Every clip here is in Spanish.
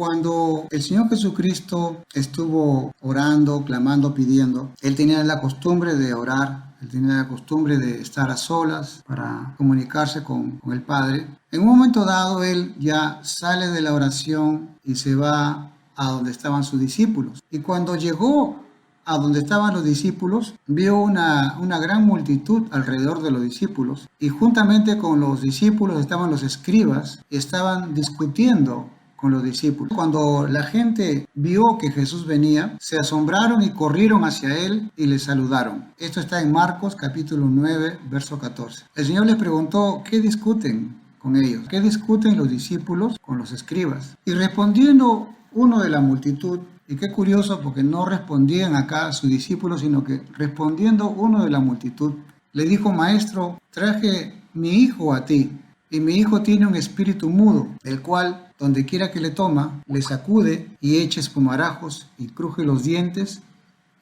Cuando el Señor Jesucristo estuvo orando, clamando, pidiendo, Él tenía la costumbre de orar, Él tenía la costumbre de estar a solas para comunicarse con el Padre. En un momento dado, Él ya sale de la oración y se va a donde estaban sus discípulos. Y cuando llegó a donde estaban los discípulos, vio una gran multitud alrededor de los discípulos, y juntamente con los discípulos estaban los escribas y estaban discutiendo con los discípulos. Cuando la gente vio que Jesús venía, se asombraron y corrieron hacia él y le saludaron. Esto está en Marcos capítulo 9, verso 14. El Señor les preguntó, ¿qué discuten con ellos? ¿Qué discuten los discípulos con los escribas? Y respondiendo uno de la multitud, y qué curioso porque no respondían acá a sus discípulos, sino que respondiendo uno de la multitud, le dijo, Maestro, traje mi hijo a ti, y mi hijo tiene un espíritu mudo, el cual, donde quiera que le toma, le sacude y echa espumarajos y cruje los dientes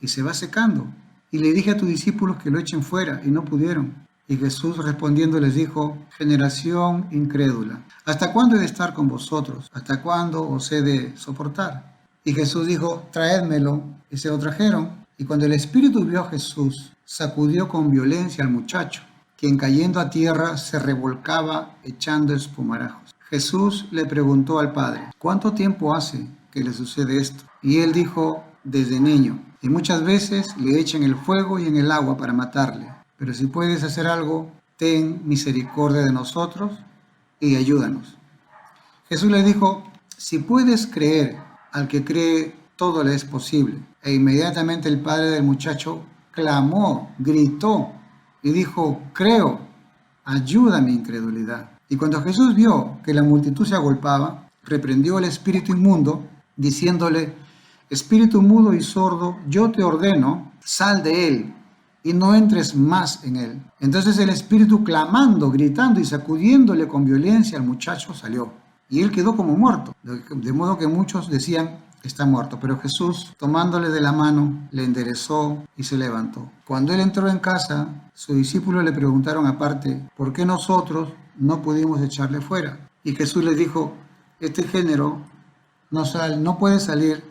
y se va secando. Y le dije a tus discípulos que lo echen fuera, y no pudieron. Y Jesús respondiendo les dijo, generación incrédula, ¿hasta cuándo he de estar con vosotros? ¿Hasta cuándo os he de soportar? Y Jesús dijo, traédmelo, y se lo trajeron. Y cuando el espíritu vio a Jesús, sacudió con violencia al muchacho, quien cayendo a tierra se revolcaba echando espumarajos. Jesús le preguntó al padre, ¿cuánto tiempo hace que le sucede esto? Y él dijo, desde niño, y muchas veces le echan el fuego y en el agua para matarle. Pero si puedes hacer algo, ten misericordia de nosotros y ayúdanos. Jesús le dijo, si puedes creer, al que cree todo le es posible. E inmediatamente el padre del muchacho clamó, gritó y dijo, creo, ayuda mi incredulidad. Y cuando Jesús vio que la multitud se agolpaba, reprendió al espíritu inmundo, diciéndole, espíritu mudo y sordo, yo te ordeno, sal de él y no entres más en él. Entonces el espíritu, clamando, gritando y sacudiéndole con violencia al muchacho, salió. Y él quedó como muerto, de modo que muchos decían, está muerto. Pero Jesús, tomándole de la mano, le enderezó y se levantó. Cuando él entró en casa, sus discípulos le preguntaron aparte, ¿por qué nosotros no pudimos echarle fuera? Y Jesús les dijo, este género no puede salir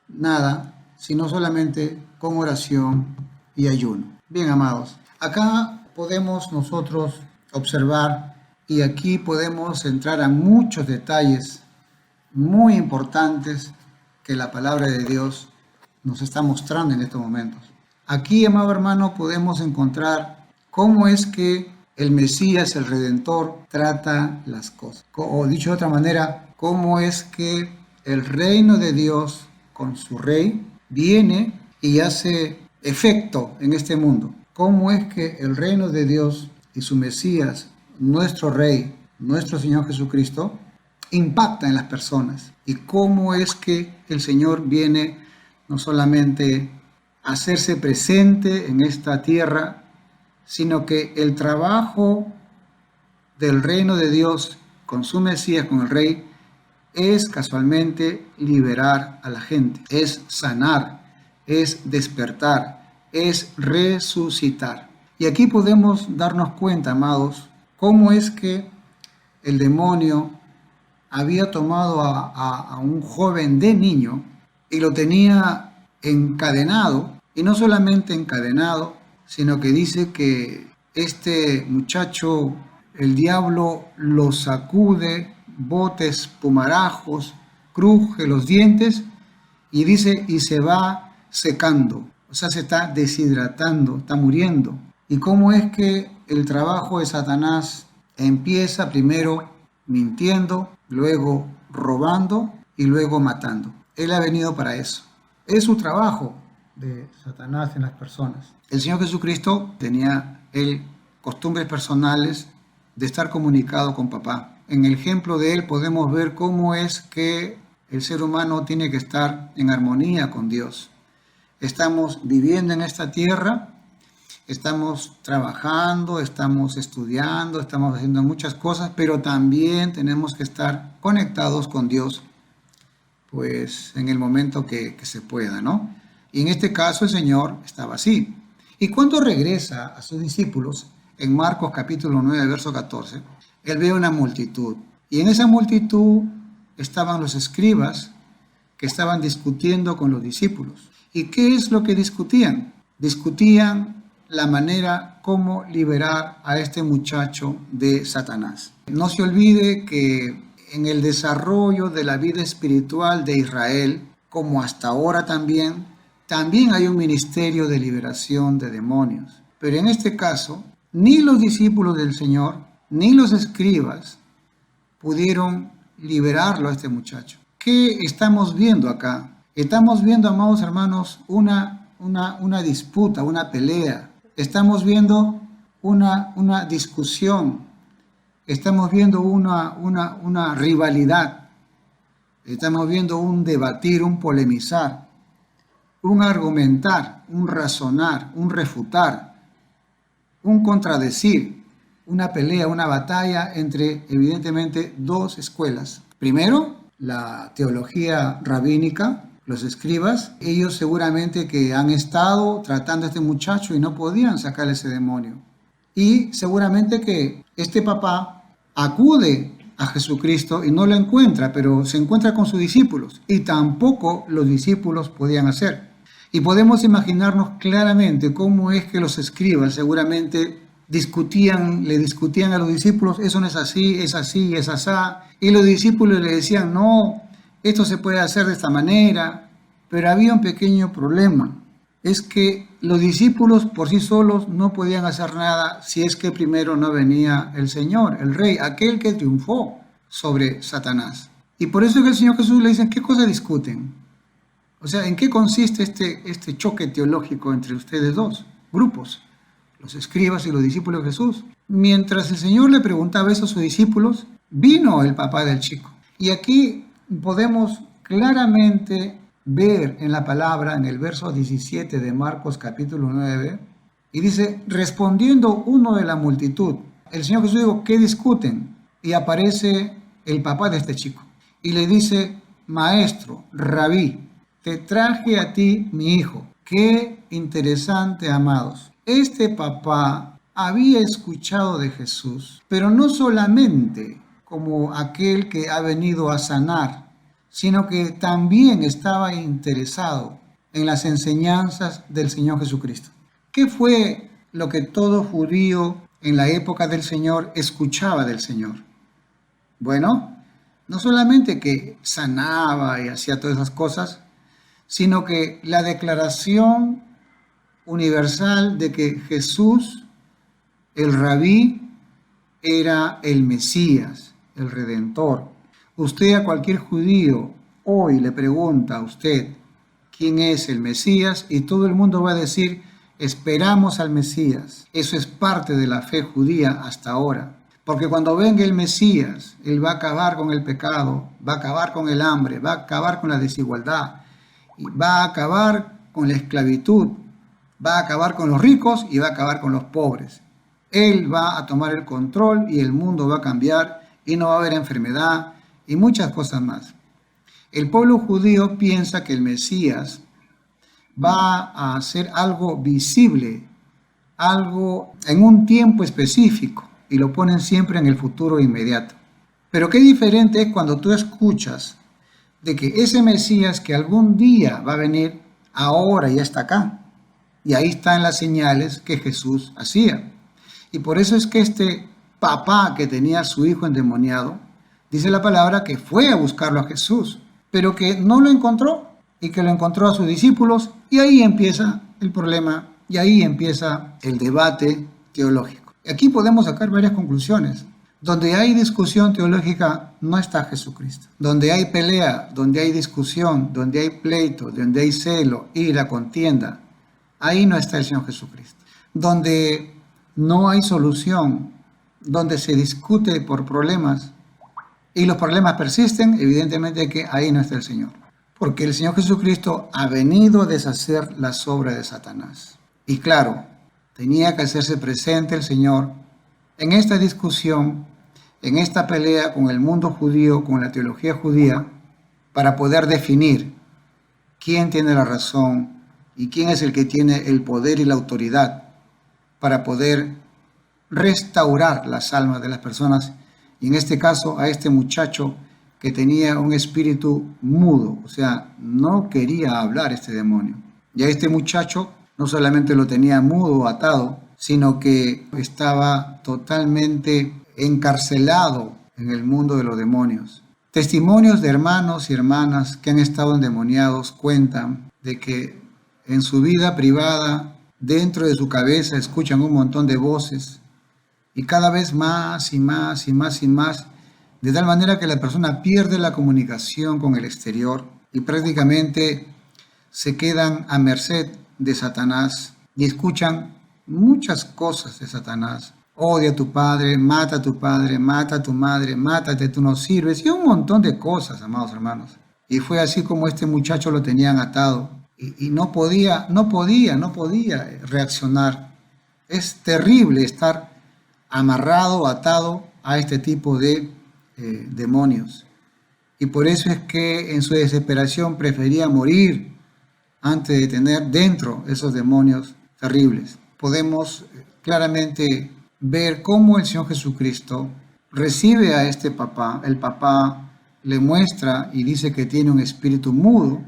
nada, sino solamente con oración y ayuno. Bien, amados, acá podemos nosotros observar, y aquí podemos entrar a muchos detalles muy importantes que la palabra de Dios nos está mostrando en estos momentos. Aquí, amado hermano, podemos encontrar cómo es que el Mesías, el Redentor, trata las cosas. O dicho de otra manera, cómo es que el reino de Dios con su rey viene y hace efecto en este mundo. Cómo es que el reino de Dios y su Mesías, nuestro Rey, nuestro Señor Jesucristo, impacta en las personas. Y cómo es que el Señor viene no solamente a hacerse presente en esta tierra, sino que el trabajo del reino de Dios con su Mesías, con el Rey, es casualmente liberar a la gente, es sanar, es despertar, es resucitar. Y aquí podemos darnos cuenta, amados, cómo es que el demonio había tomado a un joven de niño y lo tenía encadenado, y no solamente encadenado, sino que dice que este muchacho, el diablo lo sacude, bota espumarajos, cruje los dientes, y dice, y se va secando, o sea, se está deshidratando, está muriendo. ¿Y cómo es que el trabajo de Satanás empieza primero mintiendo, luego robando y luego matando? Él ha venido para eso. Es su trabajo de Satanás en las personas. El Señor Jesucristo tenía costumbres personales de estar comunicado con papá. En el ejemplo de él podemos ver cómo es que el ser humano tiene que estar en armonía con Dios. Estamos viviendo en esta tierra, estamos trabajando, estamos estudiando, estamos haciendo muchas cosas, pero también tenemos que estar conectados con Dios, pues en el momento que se pueda, ¿no? Y en este caso el Señor estaba así. Y cuando regresa a sus discípulos, en Marcos capítulo 9, verso 14, Él ve una multitud. Y en esa multitud estaban los escribas que estaban discutiendo con los discípulos. ¿Y qué es lo que discutían? Discutían la manera como liberar a este muchacho de Satanás. No se olvide que en el desarrollo de la vida espiritual de Israel, como hasta ahora también hay un ministerio de liberación de demonios. Pero en este caso, ni los discípulos del Señor, ni los escribas pudieron liberarlo a este muchacho. ¿Qué estamos viendo acá? Estamos viendo, amados hermanos, una disputa, una pelea. Estamos viendo una discusión. Estamos viendo una rivalidad. Estamos viendo un debatir, un polemizar, un argumentar, un razonar, un refutar, un contradecir, una pelea, una batalla entre, evidentemente, dos escuelas. Primero, la teología rabínica, los escribas, ellos seguramente que han estado tratando a este muchacho y no podían sacarle ese demonio. Y seguramente que este papá acude a Jesucristo y no lo encuentra, pero se encuentra con sus discípulos y tampoco los discípulos podían hacer. Y podemos imaginarnos claramente cómo es que los escribas seguramente le discutían a los discípulos, eso no es así, es así, es asá, y los discípulos le decían, no, esto se puede hacer de esta manera, pero había un pequeño problema, es que los discípulos por sí solos no podían hacer nada si es que primero no venía el Señor, el Rey, aquel que triunfó sobre Satanás. Y por eso es que el Señor Jesús le dice, ¿qué cosa discuten? O sea, ¿en qué consiste este choque teológico entre ustedes dos grupos? Los escribas y los discípulos de Jesús. Mientras el Señor le preguntaba eso a sus discípulos, vino el papá del chico. Y aquí podemos claramente ver en la palabra, en el verso 17 de Marcos capítulo 9, y dice, respondiendo uno de la multitud, el Señor Jesús dijo, ¿qué discuten? Y aparece el papá de este chico. Y le dice, maestro, rabí, te traje a ti mi hijo. Qué interesante, amados. Este papá había escuchado de Jesús, pero no solamente como aquel que ha venido a sanar, sino que también estaba interesado en las enseñanzas del Señor Jesucristo. ¿Qué fue lo que todo judío en la época del Señor escuchaba del Señor? Bueno, no solamente que sanaba y hacía todas esas cosas, sino que la declaración universal de que Jesús, el Rabí, era el Mesías, el Redentor. Usted a cualquier judío hoy le pregunta a usted quién es el Mesías y todo el mundo va a decir, esperamos al Mesías. Eso es parte de la fe judía hasta ahora. Porque cuando venga el Mesías, Él va a acabar con el pecado, va a acabar con el hambre, va a acabar con la desigualdad, y va a acabar con la esclavitud, va a acabar con los ricos y va a acabar con los pobres. Él va a tomar el control y el mundo va a cambiar y no va a haber enfermedad y muchas cosas más. El pueblo judío piensa que el Mesías va a hacer algo visible, algo en un tiempo específico y lo ponen siempre en el futuro inmediato. Pero qué diferente es cuando tú escuchas de que ese Mesías que algún día va a venir, ahora ya está acá. Y ahí están las señales que Jesús hacía. Y por eso es que este papá que tenía a su hijo endemoniado, dice la palabra que fue a buscarlo a Jesús, pero que no lo encontró y que lo encontró a sus discípulos. Y ahí empieza el problema y ahí empieza el debate teológico. Aquí podemos sacar varias conclusiones. Donde hay discusión teológica no está Jesucristo. Donde hay pelea, donde hay discusión, donde hay pleito, donde hay celo, ira, contienda, ahí no está el Señor Jesucristo. Donde no hay solución, donde se discute por problemas y los problemas persisten, evidentemente que ahí no está el Señor. Porque el Señor Jesucristo ha venido a deshacer las obras de Satanás. Y claro, tenía que hacerse presente el Señor en esta discusión, en esta pelea con el mundo judío, con la teología judía, para poder definir quién tiene la razón y quién es el que tiene el poder y la autoridad para poder restaurar las almas de las personas, y en este caso a este muchacho que tenía un espíritu mudo, o sea, no quería hablar este demonio. Y a este muchacho no solamente lo tenía mudo, atado, sino que estaba totalmente encarcelado en el mundo de los demonios. Testimonios de hermanos y hermanas que han estado endemoniados cuentan de que en su vida privada, dentro de su cabeza, escuchan un montón de voces y cada vez más y más y más y más, de tal manera que la persona pierde la comunicación con el exterior y prácticamente se quedan a merced de Satanás y escuchan muchas cosas de Satanás. Odia a tu padre, mata a tu madre, mátate, tú no sirves, y un montón de cosas, amados hermanos. Y fue así como este muchacho lo tenían atado y no podía reaccionar. Es terrible estar amarrado, atado a este tipo de demonios. Y por eso es que en su desesperación prefería morir antes de tener dentro esos demonios terribles. Podemos claramente ver cómo el Señor Jesucristo recibe a este papá. El papá le muestra y dice que tiene un espíritu mudo,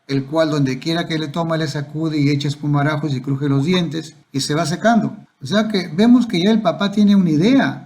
el cual donde quiera que le toma le sacude y echa espumarajos y cruje los dientes y se va secando. O sea que vemos que ya el papá tiene una idea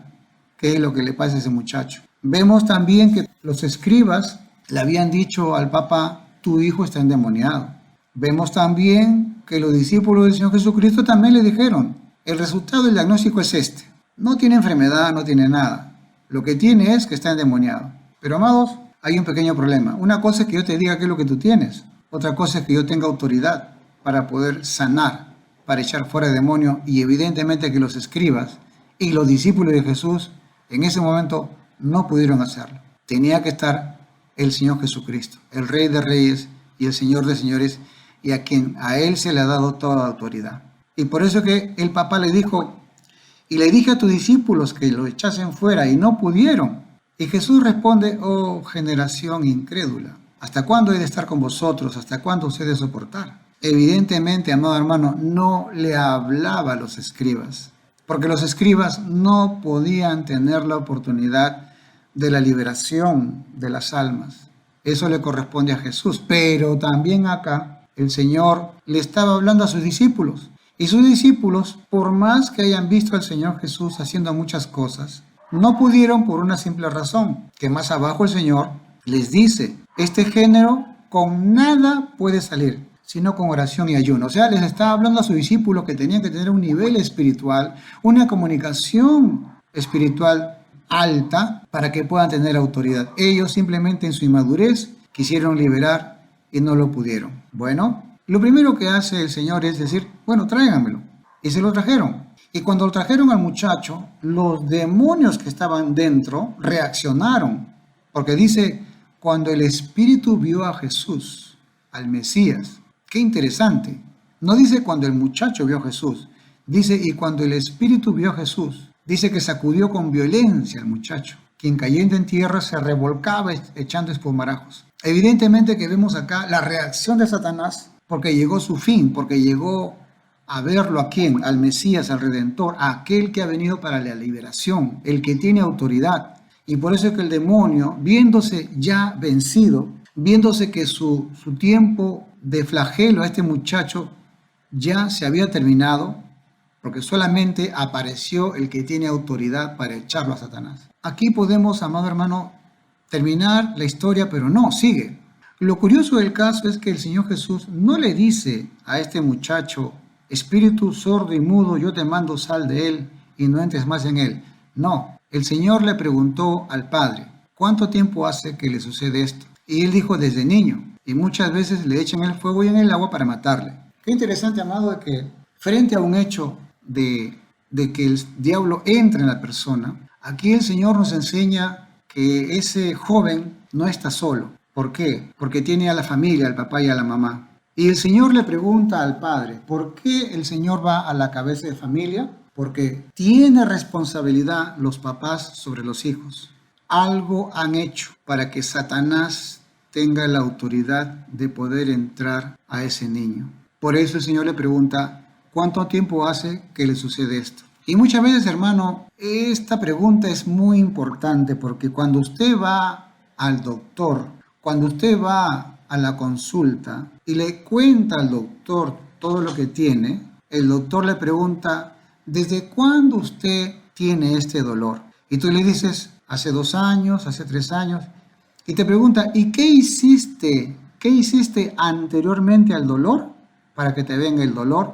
qué es lo que le pasa a ese muchacho. Vemos también que los escribas le habían dicho al papá, tu hijo está endemoniado. Vemos también que los discípulos del Señor Jesucristo también le dijeron, el resultado del diagnóstico es este. No tiene enfermedad, no tiene nada. Lo que tiene es que está endemoniado. Pero amados, hay un pequeño problema. Una cosa es que yo te diga qué es lo que tú tienes. Otra cosa es que yo tenga autoridad para poder sanar, para echar fuera el demonio. Y evidentemente que los escribas y los discípulos de Jesús en ese momento no pudieron hacerlo. Tenía que estar el Señor Jesucristo, el Rey de Reyes y el Señor de Señores, y a él se le ha dado toda autoridad. Y por eso que el papá le dijo, y le dije a tus discípulos que lo echasen fuera y no pudieron. Y Jesús responde, oh generación incrédula, ¿hasta cuándo he de estar con vosotros? ¿Hasta cuándo os he de soportar? Evidentemente, amado hermano, no le hablaba a los escribas, porque los escribas no podían tener la oportunidad de la liberación de las almas. Eso le corresponde a Jesús, pero también acá el Señor le estaba hablando a sus discípulos. Y sus discípulos, por más que hayan visto al Señor Jesús haciendo muchas cosas, no pudieron por una simple razón, que más abajo el Señor les dice, este género con nada puede salir, sino con oración y ayuno. O sea, les estaba hablando a sus discípulos que tenían que tener un nivel espiritual, una comunicación espiritual alta para que puedan tener autoridad. Ellos simplemente en su inmadurez quisieron liberar y no lo pudieron. Bueno, lo primero que hace el Señor es decir, bueno, tráiganmelo. Y se lo trajeron. Y cuando lo trajeron al muchacho, los demonios que estaban dentro reaccionaron. Porque dice, cuando el Espíritu vio a Jesús, al Mesías. Qué interesante. No dice cuando el muchacho vio a Jesús. Dice, y cuando el Espíritu vio a Jesús. Dice que sacudió con violencia al muchacho, quien cayendo en tierra se revolcaba echando espumarajos. Evidentemente que vemos acá la reacción de Satanás, porque llegó su fin, porque llegó a verlo a quién, al Mesías, al Redentor, a aquel que ha venido para la liberación, el que tiene autoridad. Y por eso es que el demonio, viéndose ya vencido, viéndose que su tiempo de flagelo a este muchacho ya se había terminado, porque solamente apareció el que tiene autoridad para echarlo a Satanás. Aquí podemos, amado hermano, terminar la historia, pero no, sigue. Lo curioso del caso es que el Señor Jesús no le dice a este muchacho, espíritu sordo y mudo, yo te mando, sal de él y no entres más en él. No, el Señor le preguntó al Padre, ¿cuánto tiempo hace que le sucede esto? Y él dijo, desde niño, y muchas veces le echan el fuego y en el agua para matarle. Qué interesante, amado, de que frente a un hecho de que el diablo entra en la persona, aquí el Señor nos enseña que ese joven no está solo. ¿Por qué? Porque tiene a la familia, al papá y a la mamá. Y el Señor le pregunta al padre, ¿por qué el Señor va a la cabeza de familia? Porque tiene responsabilidad los papás sobre los hijos. Algo han hecho para que Satanás tenga la autoridad de poder entrar a ese niño. Por eso el Señor le pregunta, ¿cuánto tiempo hace que le sucede esto? Y muchas veces, hermano, esta pregunta es muy importante porque cuando usted va al doctor, cuando usted va a la consulta y le cuenta al doctor todo lo que tiene, el doctor le pregunta, ¿desde cuándo usted tiene este dolor? Y tú le dices, hace 2 años, hace 3 años, y te pregunta, ¿y qué hiciste? ¿Qué hiciste anteriormente al dolor para que te venga el dolor?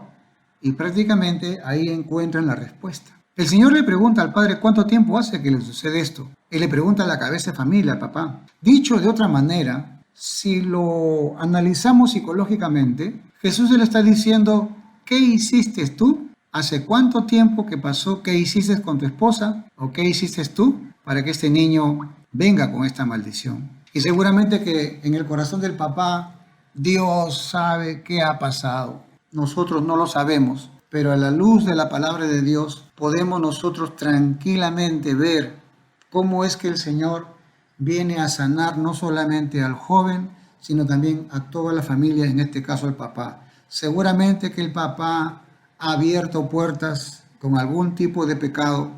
Y prácticamente ahí encuentran la respuesta. El Señor le pregunta al padre cuánto tiempo hace que le sucede esto. Él le pregunta a la cabeza de familia, al papá. Dicho de otra manera, si lo analizamos psicológicamente, Jesús le está diciendo, ¿qué hiciste tú? ¿Hace cuánto tiempo que pasó? ¿Qué hiciste con tu esposa? ¿O qué hiciste tú para que este niño venga con esta maldición? Y seguramente que en el corazón del papá, Dios sabe qué ha pasado. Nosotros no lo sabemos, pero a la luz de la palabra de Dios podemos nosotros tranquilamente ver cómo es que el Señor viene a sanar no solamente al joven, sino también a toda la familia, en este caso al papá. Seguramente que el papá ha abierto puertas con algún tipo de pecado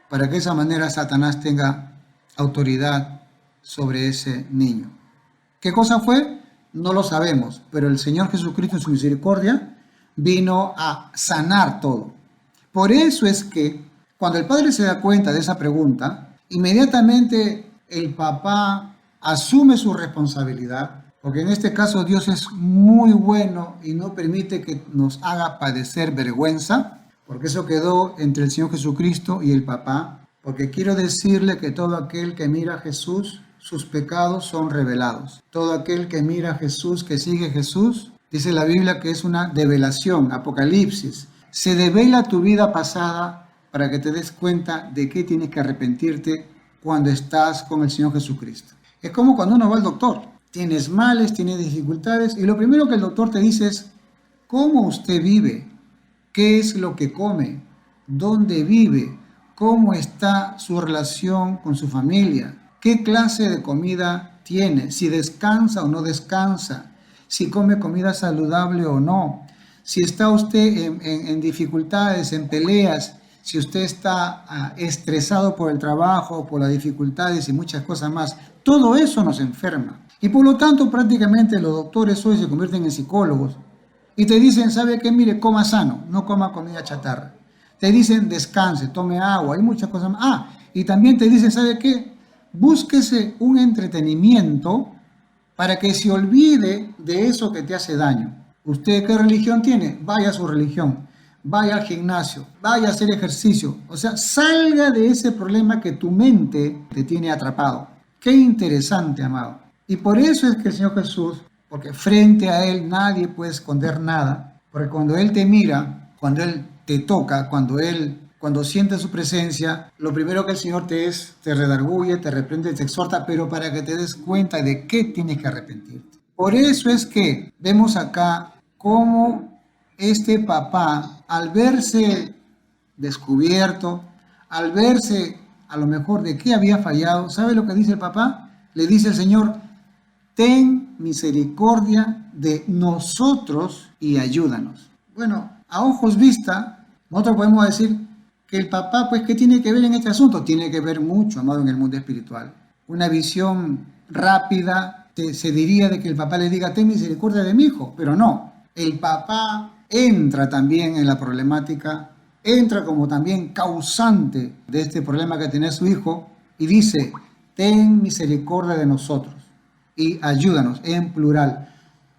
para que de esa manera Satanás tenga autoridad sobre ese niño. ¿Qué cosa fue? No lo sabemos, pero el Señor Jesucristo en su misericordia vino a sanar todo. Por eso es que cuando el padre se da cuenta de esa pregunta, inmediatamente el papá asume su responsabilidad, porque en este caso Dios es muy bueno y no permite que nos haga padecer vergüenza, porque eso quedó entre el Señor Jesucristo y el papá, porque quiero decirle que todo aquel que mira a Jesús, sus pecados son revelados. Todo aquel que mira a Jesús, que sigue a Jesús, dice la Biblia que es una develación, Apocalipsis. Se devela tu vida pasada para que te des cuenta de qué tienes que arrepentirte cuando estás con el Señor Jesucristo. Es como cuando uno va al doctor. Tienes males, tienes dificultades y lo primero que el doctor te dice es cómo usted vive, qué es lo que come, dónde vive, cómo está su relación con su familia, qué clase de comida tiene, si descansa o no descansa, si come comida saludable o no, si está usted en dificultades, en peleas, si usted está estresado por el trabajo, por las dificultades y muchas cosas más. Todo eso nos enferma. Y por lo tanto, prácticamente los doctores hoy se convierten en psicólogos y te dicen, ¿sabe qué? Mire, coma sano, no coma comida chatarra. Te dicen, descanse, tome agua, hay muchas cosas más. Y también te dicen, ¿sabe qué? Búsquese un entretenimiento para que se olvide de eso que te hace daño. ¿Usted qué religión tiene? Vaya a su religión, vaya al gimnasio, vaya a hacer ejercicio. O sea, salga de ese problema que tu mente te tiene atrapado. Qué interesante, amado. Y por eso es que el Señor Jesús, porque frente a Él nadie puede esconder nada, porque cuando Él te mira, cuando Él te toca, cuando siente su presencia, lo primero que el Señor te redarguye, te reprende, te exhorta, pero para que te des cuenta de qué tienes que arrepentirte. Por eso es que vemos acá cómo este papá, al verse descubierto, al verse a lo mejor de qué había fallado, ¿sabe lo que dice el papá? Le dice el Señor, ten misericordia de nosotros y ayúdanos. Bueno, a ojos vista, nosotros podemos decir que el papá, pues, ¿qué tiene que ver en este asunto? Tiene que ver mucho, amado, en el mundo espiritual. Una visión rápida se diría de que el papá le diga, ten misericordia de mi hijo, pero no. El papá entra también en la problemática, entra como también causante de este problema que tiene su hijo y dice, ten misericordia de nosotros y ayúdanos, en plural.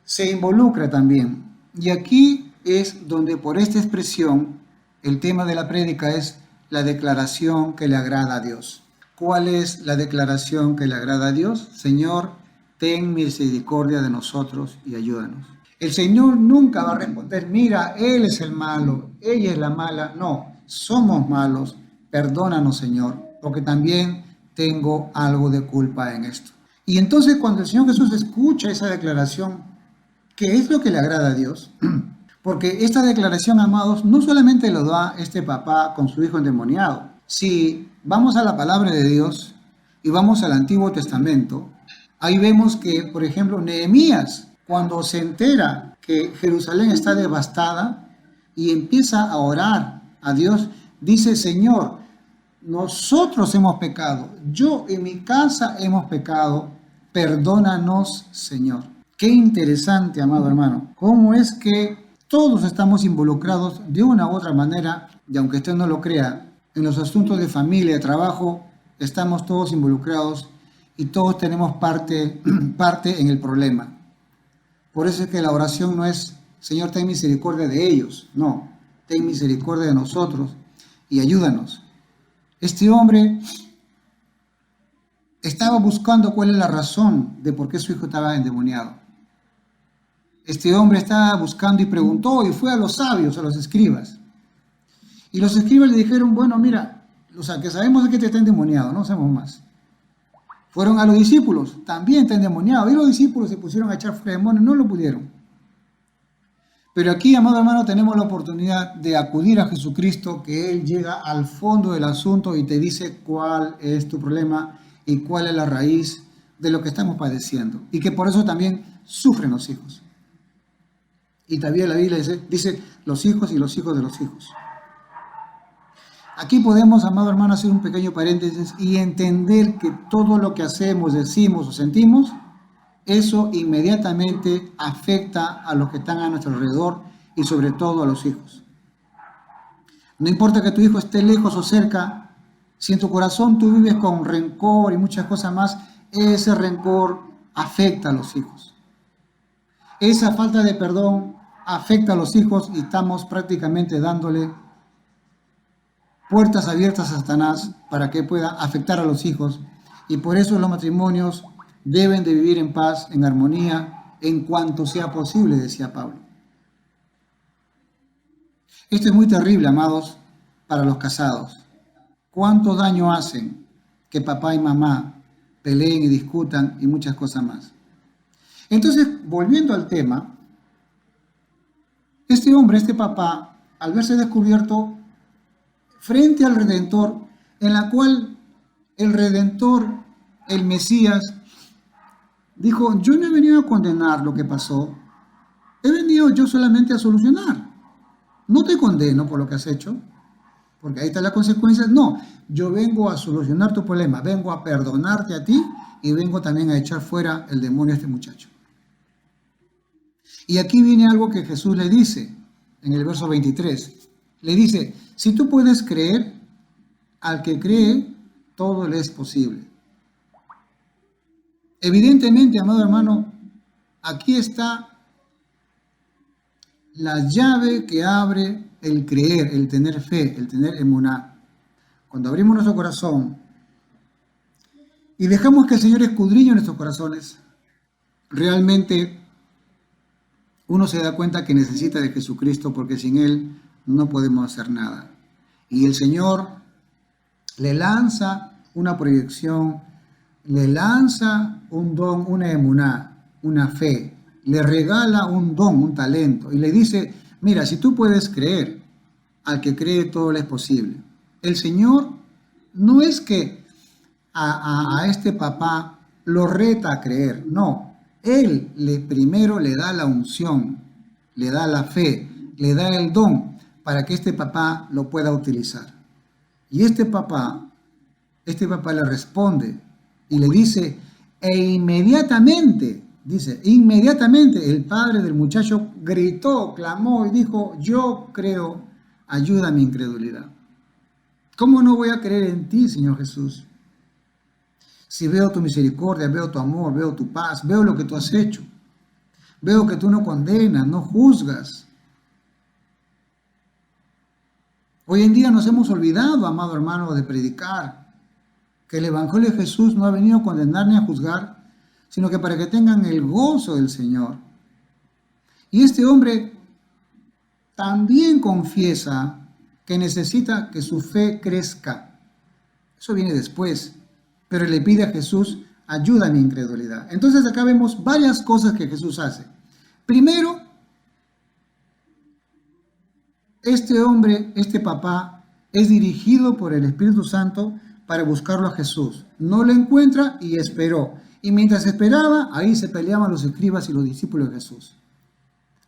Se involucra también. Y aquí es donde por esta expresión el tema de la prédica es la declaración que le agrada a Dios. ¿Cuál es la declaración que le agrada a Dios? Señor, ten misericordia de nosotros y ayúdanos. El Señor nunca va a responder, mira, Él es el malo, ella es la mala. No, somos malos, perdónanos, Señor, porque también tengo algo de culpa en esto. Y entonces cuando el Señor Jesús escucha esa declaración, ¿qué es lo que le agrada a Dios? Porque esta declaración, amados, no solamente lo da este papá con su hijo endemoniado. Si vamos a la palabra de Dios y vamos al Antiguo Testamento, ahí vemos que, por ejemplo, Nehemías, cuando se entera que Jerusalén está devastada y empieza a orar a Dios, dice, Señor, nosotros hemos pecado, yo y mi casa hemos pecado, perdónanos, Señor. Qué interesante, amado hermano, cómo es que todos estamos involucrados de una u otra manera, y aunque usted no lo crea, en los asuntos de familia, de trabajo, estamos todos involucrados y todos tenemos parte en el problema. Por eso es que la oración no es, Señor, ten misericordia de ellos. No, ten misericordia de nosotros y ayúdanos. Este hombre estaba buscando cuál es la razón de por qué su hijo estaba endemoniado. Este hombre estaba buscando y preguntó y fue a los sabios, a los escribas. Y los escribas le dijeron, bueno, mira, o sea, que sabemos que te está endemoniado, no sabemos más. Fueron a los discípulos, también está endemoniado. Y los discípulos se pusieron a echar fuera demonios, no lo pudieron. Pero aquí, amado hermano, tenemos la oportunidad de acudir a Jesucristo, que Él llega al fondo del asunto y te dice cuál es tu problema y cuál es la raíz de lo que estamos padeciendo. Y que por eso también sufren los hijos. Y también la Biblia dice los hijos y los hijos de los hijos. Aquí podemos, amado hermano, hacer un pequeño paréntesis y entender que todo lo que hacemos, decimos o sentimos, eso inmediatamente afecta a los que están a nuestro alrededor y sobre todo a los hijos. No importa que tu hijo esté lejos o cerca, si en tu corazón tú vives con rencor y muchas cosas más, ese rencor afecta a los hijos. Esa falta de perdón afecta a los hijos y estamos prácticamente dándole puertas abiertas a Satanás para que pueda afectar a los hijos. Y por eso los matrimonios deben de vivir en paz, en armonía, en cuanto sea posible, decía Pablo. Esto es muy terrible, amados, para los casados. ¿Cuánto daño hacen que papá y mamá peleen y discutan y muchas cosas más? Entonces, volviendo al tema, este hombre, este papá, al verse descubierto frente al Redentor, en la cual el Redentor, el Mesías, dijo, yo no he venido a condenar lo que pasó, he venido yo solamente a solucionar. No te condeno por lo que has hecho, porque ahí está la consecuencia. No, yo vengo a solucionar tu problema, vengo a perdonarte a ti y vengo también a echar fuera el demonio a este muchacho. Y aquí viene algo que Jesús le dice en el verso 23. Le dice, si tú puedes creer, al que cree, todo le es posible. Evidentemente, amado hermano, aquí está la llave que abre el creer, el tener fe, el tener emuná. Cuando abrimos nuestro corazón y dejamos que el Señor escudriñe nuestros corazones, realmente uno se da cuenta que necesita de Jesucristo porque sin Él no podemos hacer nada. Y el Señor le lanza una proyección, le lanza un don, una emuná, una fe, le regala un don, un talento y le dice, mira, si tú puedes creer, al que cree todo le es posible. El Señor no es que a este papá lo reta a creer, no. Él primero le da la unción, le da la fe, le da el don para que este papá lo pueda utilizar. Y este papá le responde y le dice, inmediatamente el padre del muchacho gritó, clamó y dijo, yo creo, ayuda a mi incredulidad. ¿Cómo no voy a creer en ti, Señor Jesús? Si veo tu misericordia, veo tu amor, veo tu paz, veo lo que tú has hecho. Veo que tú no condenas, no juzgas. Hoy en día nos hemos olvidado, amado hermano, de predicar que el Evangelio de Jesús no ha venido a condenar ni a juzgar, sino que para que tengan el gozo del Señor. Y este hombre también confiesa que necesita que su fe crezca. Eso viene después, pero le pide a Jesús, ayuda a mi incredulidad. Entonces acá vemos varias cosas que Jesús hace. Primero, este hombre, este papá, es dirigido por el Espíritu Santo para buscarlo a Jesús. No lo encuentra y esperó. Y mientras esperaba, ahí se peleaban los escribas y los discípulos de Jesús.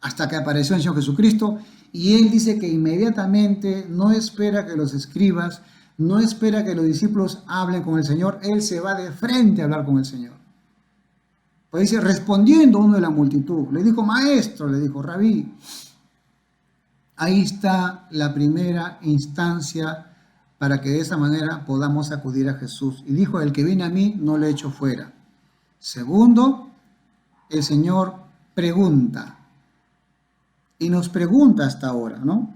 Hasta que apareció el Señor Jesucristo y él dice que inmediatamente no espera que los escribas No espera que los discípulos hablen con el Señor, Él se va de frente a hablar con el Señor. Pues dice, respondiendo uno de la multitud, le dijo, maestro, le dijo, rabí. Ahí está la primera instancia para que de esa manera podamos acudir a Jesús. Y dijo, el que viene a mí no le echo fuera. Segundo, el Señor pregunta. Y nos pregunta hasta ahora, ¿no?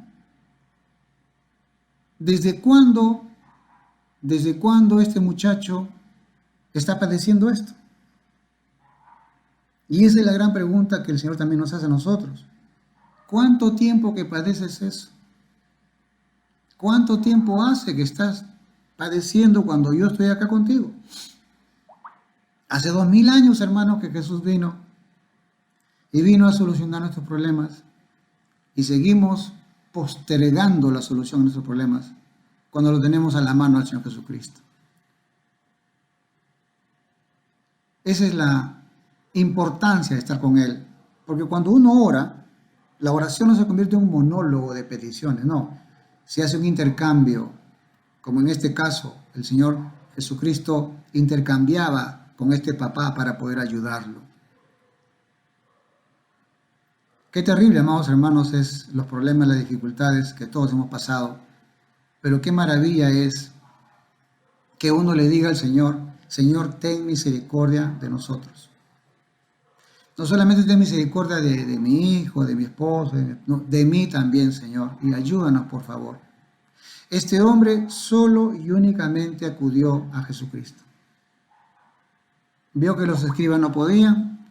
¿Desde cuándo este muchacho está padeciendo esto? Y esa es la gran pregunta que el Señor también nos hace a nosotros. ¿Cuánto tiempo que padeces eso? ¿Cuánto tiempo hace que estás padeciendo cuando yo estoy acá contigo? Hace 2000 años, hermanos, que Jesús vino y vino a solucionar nuestros problemas y seguimos postergando la solución de nuestros problemas cuando lo tenemos a la mano al Señor Jesucristo. Esa es la importancia de estar con Él, porque cuando uno ora, la oración no se convierte en un monólogo de peticiones, no, se hace un intercambio, como en este caso el Señor Jesucristo intercambiaba con este papá para poder ayudarlo. Qué terrible, amados hermanos, es los problemas, las dificultades que todos hemos pasado, pero qué maravilla es que uno le diga al Señor, Señor, ten misericordia de nosotros. No solamente ten misericordia de mi hijo, de mi esposo, de mí también, Señor, y ayúdanos, por favor. Este hombre solo y únicamente acudió a Jesucristo. Vio que los escribas no podían,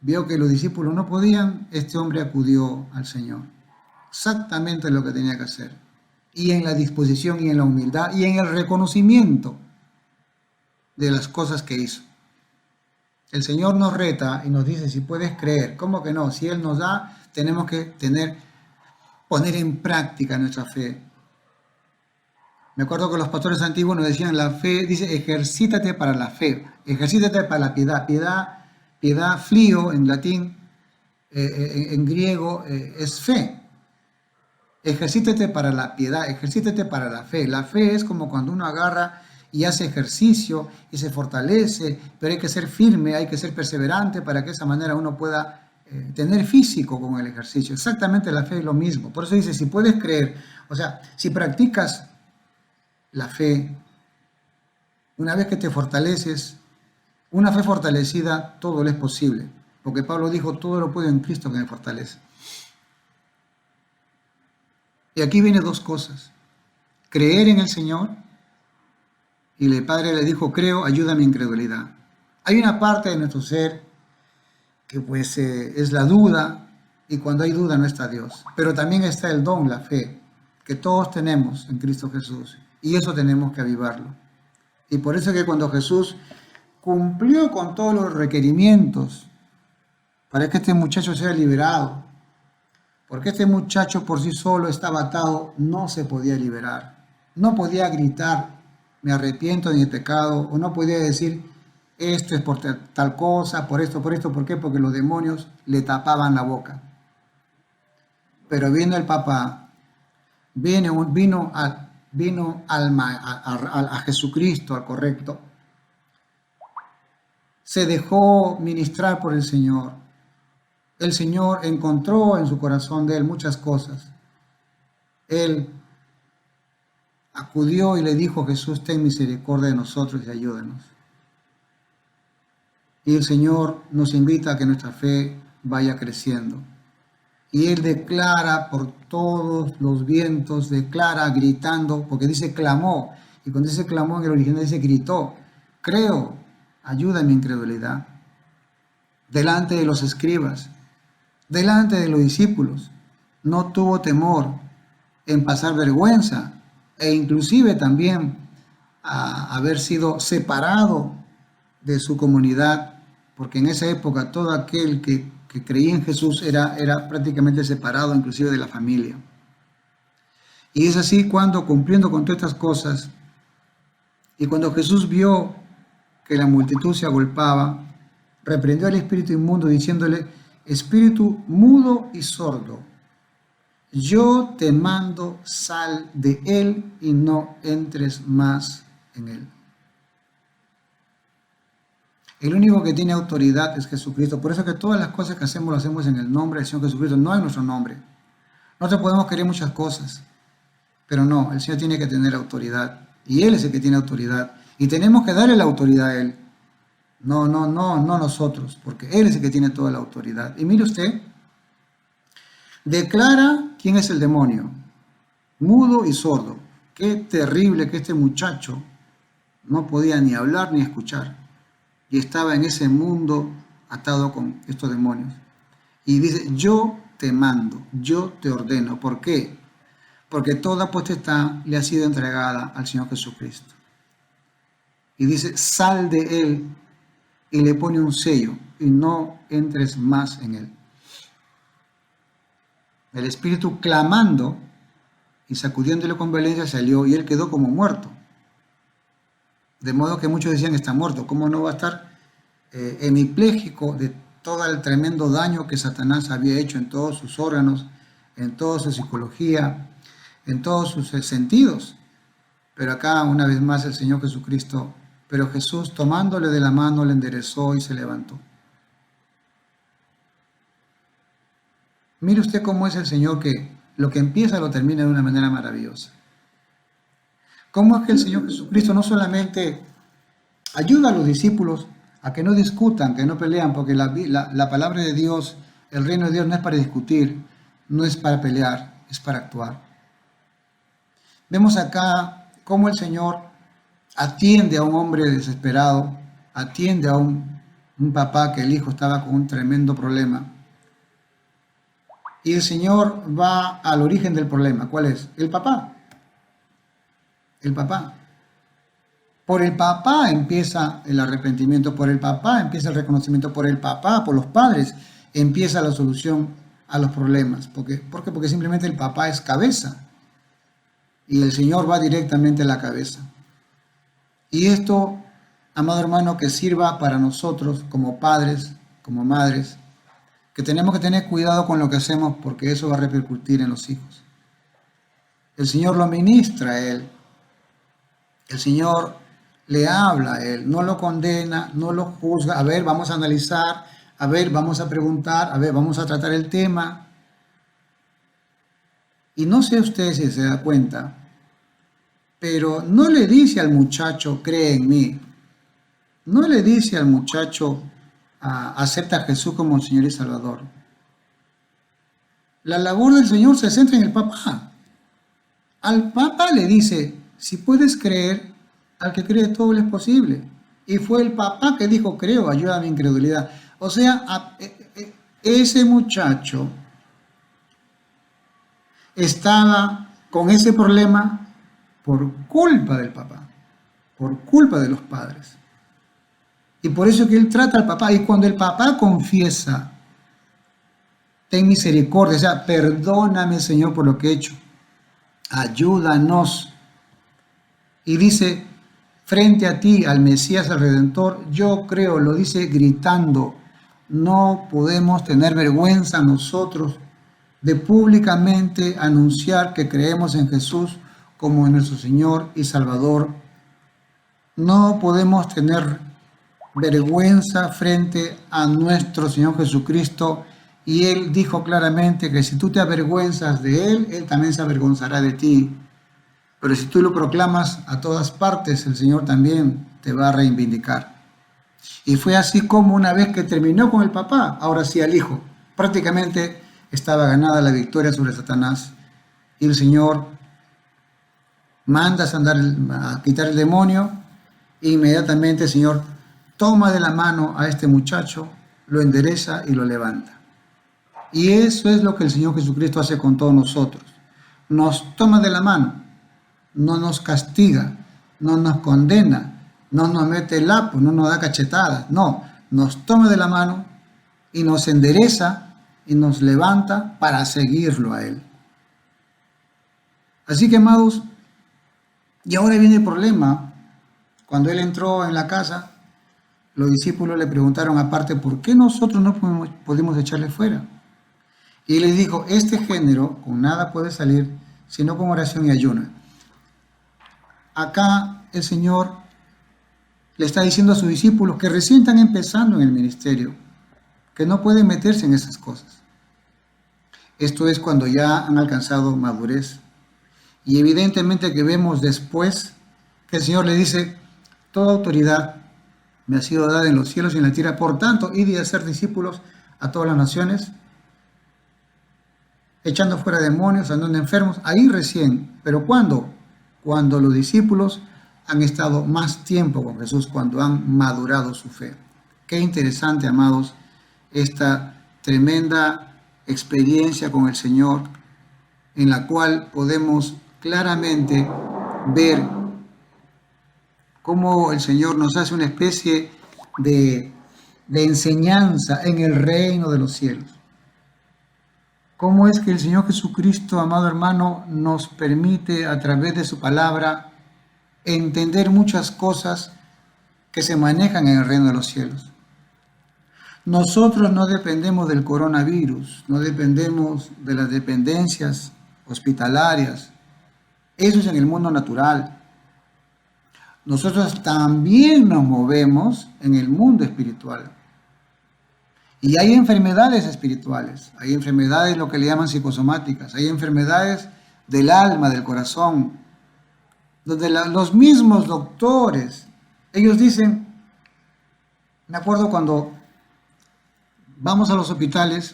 vio que los discípulos no podían, este hombre acudió al Señor. Exactamente lo que tenía que hacer. Y en la disposición y en la humildad y en el reconocimiento de las cosas que hizo. El Señor nos reta y nos dice, si puedes creer, ¿cómo que no? Si Él nos da, tenemos que poner en práctica nuestra fe. Me acuerdo que los pastores antiguos nos decían, la fe, dice, ejercítate para la fe, ejercítate para la piedad. Piedad, flio en latín, en griego, es fe. Ejercítate para la piedad, ejercítate para la fe. La fe es como cuando uno agarra y hace ejercicio y se fortalece, pero hay que ser firme, hay que ser perseverante para que de esa manera uno pueda tener físico con el ejercicio. Exactamente la fe es lo mismo. Por eso dice, si puedes creer, o sea, si practicas la fe, una vez que te fortaleces, una fe fortalecida, todo le es posible. Porque Pablo dijo, todo lo puedo en Cristo que me fortalece. Y aquí vienen dos cosas. Creer en el Señor. Y el Padre le dijo, creo, ayuda a mi incredulidad. Hay una parte de nuestro ser que pues es la duda, y cuando hay duda no está Dios. Pero también está el don, la fe, que todos tenemos en Cristo Jesús. Y eso tenemos que avivarlo. Y por eso es que cuando Jesús cumplió con todos los requerimientos para que este muchacho sea liberado, porque este muchacho por sí solo estaba atado, no se podía liberar. No podía gritar, me arrepiento de mi pecado, o no podía decir, esto es por tal cosa, por esto, ¿por qué? Porque los demonios le tapaban la boca. Pero vino el papá, vino a Jesucristo, al correcto, se dejó ministrar por el Señor. El Señor encontró en su corazón de él muchas cosas. Él acudió y le dijo, Jesús, ten misericordia de nosotros y ayúdanos. Y el Señor nos invita a que nuestra fe vaya creciendo. Y Él declara por todos los vientos, declara gritando, porque dice clamó, y cuando dice clamó en el original dice gritó, creo, ayuda a mi incredulidad. Delante de los escribas, delante de los discípulos, no tuvo temor en pasar vergüenza, e inclusive también a haber sido separado de su comunidad, porque en esa época todo aquel que creía en Jesús era prácticamente separado inclusive de la familia. Y es así cuando, cumpliendo con todas estas cosas, y cuando Jesús vio que la multitud se agolpaba, reprendió al espíritu inmundo diciéndole, espíritu mudo y sordo, yo te mando, sal de él y no entres más en él. El único que tiene autoridad es Jesucristo. Por eso que todas las cosas que hacemos, lo hacemos en el nombre del Señor Jesucristo, no en nuestro nombre. Nosotros podemos querer muchas cosas, pero no, el Señor tiene que tener autoridad. Y Él es el que tiene autoridad. Y tenemos que darle la autoridad a Él. No nosotros, porque Él es el que tiene toda la autoridad. Y mire usted, declara quién es el demonio, mudo y sordo. Qué terrible que este muchacho no podía ni hablar ni escuchar. Y estaba en ese mundo atado con estos demonios. Y dice, yo te mando, yo te ordeno. ¿Por qué? Porque toda potestad le ha sido entregada al Señor Jesucristo. Y dice, sal de él, y le pone un sello, y no entres más en él. El espíritu clamando y sacudiéndole con violencia salió, y él quedó como muerto. De modo que muchos decían, está muerto. ¿Cómo no va a estar hemipléjico de todo el tremendo daño que Satanás había hecho en todos sus órganos, en toda su psicología, en todos sus sentidos? Pero acá una vez más el Señor Jesucristo, pero Jesús tomándole de la mano le enderezó y se levantó. Mire usted cómo es el Señor, que lo que empieza lo termina de una manera maravillosa. Cómo es que el Señor Jesucristo no solamente ayuda a los discípulos a que no discutan, que no pelean, porque la palabra de Dios, el reino de Dios no es para discutir, no es para pelear, es para actuar. Vemos acá cómo el Señor atiende a un hombre desesperado, atiende a un papá que el hijo estaba con un tremendo problema. Y el Señor va al origen del problema. ¿Cuál es? El papá. El papá. Por el papá empieza el arrepentimiento, por el papá empieza el reconocimiento, por el papá, por los padres, empieza la solución a los problemas. ¿Por qué? Porque simplemente el papá es cabeza y el Señor va directamente a la cabeza. Y esto, amado hermano, que sirva para nosotros como padres, como madres, que tenemos que tener cuidado con lo que hacemos porque eso va a repercutir en los hijos. El Señor lo ministra a él. El Señor le habla a él, no lo condena, no lo juzga. A ver, vamos a analizar, a ver, vamos a preguntar, a ver, vamos a tratar el tema. Y no sé usted si se da cuenta, pero no le dice al muchacho, cree en mí. No le dice al muchacho, acepta a Jesús como Señor y Salvador. La labor del Señor se centra en el papá. Al papá le dice, si puedes creer, al que cree todo le es posible. Y fue el papá que dijo, creo, ayuda a mi incredulidad. O sea, ese muchacho estaba con ese problema por culpa del papá, por culpa de los padres. Y por eso que él trata al papá. Y cuando el papá confiesa, ten misericordia, o sea, perdóname, Señor, por lo que he hecho. Ayúdanos. Y dice, frente a ti, al Mesías, al Redentor, yo creo, lo dice gritando. No podemos tener vergüenza nosotros de públicamente anunciar que creemos en Jesús como en nuestro Señor y Salvador. No podemos tener vergüenza frente a nuestro Señor Jesucristo, y Él dijo claramente que si tú te avergüenzas de Él, Él también se avergonzará de ti. Pero si tú lo proclamas a todas partes, el Señor también te va a reivindicar. Y fue así como una vez que terminó con el papá, ahora sí al hijo. Prácticamente estaba ganada la victoria sobre Satanás. Y el Señor manda a quitar el demonio. E inmediatamente el Señor toma de la mano a este muchacho, lo endereza y lo levanta. Y eso es lo que el Señor Jesucristo hace con todos nosotros. Nos toma de la mano, no nos castiga, no nos condena, no nos mete el lapo, no nos da cachetadas. No, nos toma de la mano y nos endereza y nos levanta para seguirlo a Él. Así que, amados, y ahora viene el problema. Cuando Él entró en la casa, los discípulos le preguntaron aparte, ¿por qué nosotros no podemos echarle fuera? Y les dijo, este género con nada puede salir, sino con oración y ayuno. Acá el Señor le está diciendo a sus discípulos que recién están empezando en el ministerio, que no pueden meterse en esas cosas. Esto es cuando ya han alcanzado madurez. Y evidentemente que vemos después que el Señor le dice, toda autoridad me ha sido dada en los cielos y en la tierra, por tanto, id y hacer discípulos a todas las naciones, echando fuera demonios, sanando enfermos, ahí recién. ¿Pero cuándo? Cuando los discípulos han estado más tiempo con Jesús, cuando han madurado su fe. Qué interesante, amados, esta tremenda experiencia con el Señor, en la cual podemos claramente ver cómo el Señor nos hace una especie de enseñanza en el reino de los cielos. Cómo es que el Señor Jesucristo, amado hermano, nos permite a través de su palabra entender muchas cosas que se manejan en el reino de los cielos. Nosotros no dependemos del coronavirus, no dependemos de las dependencias hospitalarias. Eso es en el mundo natural. Nosotros también nos movemos en el mundo espiritual. Y hay enfermedades espirituales, hay enfermedades lo que le llaman psicosomáticas, hay enfermedades del alma, del corazón, donde los mismos doctores, ellos dicen, me acuerdo cuando vamos a los hospitales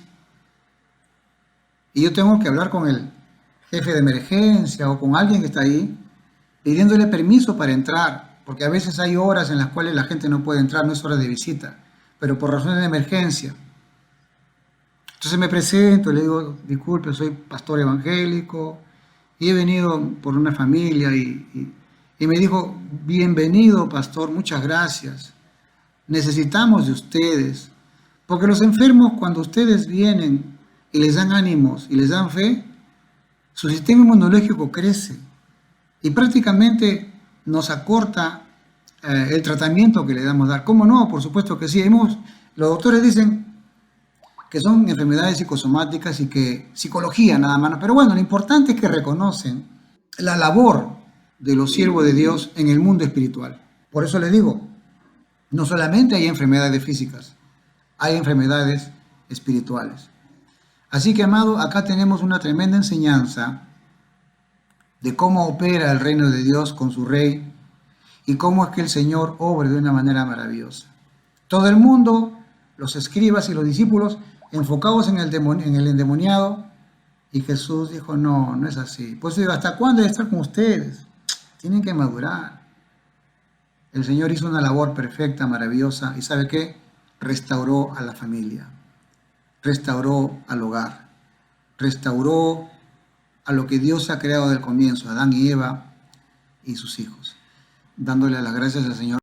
y yo tengo que hablar con el jefe de emergencia o con alguien que está ahí, pidiéndole permiso para entrar, porque a veces hay horas en las cuales la gente no puede entrar, no es hora de visita, pero por razones de emergencia. Entonces me presento, le digo, disculpe, soy pastor evangélico y he venido por una familia y me dijo, bienvenido pastor, muchas gracias, necesitamos de ustedes, porque los enfermos cuando ustedes vienen y les dan ánimos y les dan fe, su sistema inmunológico crece y prácticamente nos acorta el tratamiento que le damos a dar. ¿Cómo no? Por supuesto que sí. Los doctores dicen que son enfermedades psicosomáticas y que psicología nada más. Pero bueno, lo importante es que reconocen la labor de los siervos de Dios en el mundo espiritual. Por eso les digo, no solamente hay enfermedades físicas, hay enfermedades espirituales. Así que, amado, acá tenemos una tremenda enseñanza de cómo opera el reino de Dios con su rey y cómo es que el Señor obra de una manera maravillosa. Todo el mundo, los escribas y los discípulos, enfocados en el endemoniado, y Jesús dijo, no, no es así. Pues digo, ¿hasta cuándo he de estar con ustedes? Tienen que madurar. El Señor hizo una labor perfecta, maravillosa, y ¿sabe qué? Restauró a la familia, restauró al hogar, restauró a lo que Dios ha creado del comienzo, Adán y Eva y sus hijos, dándole las gracias al Señor.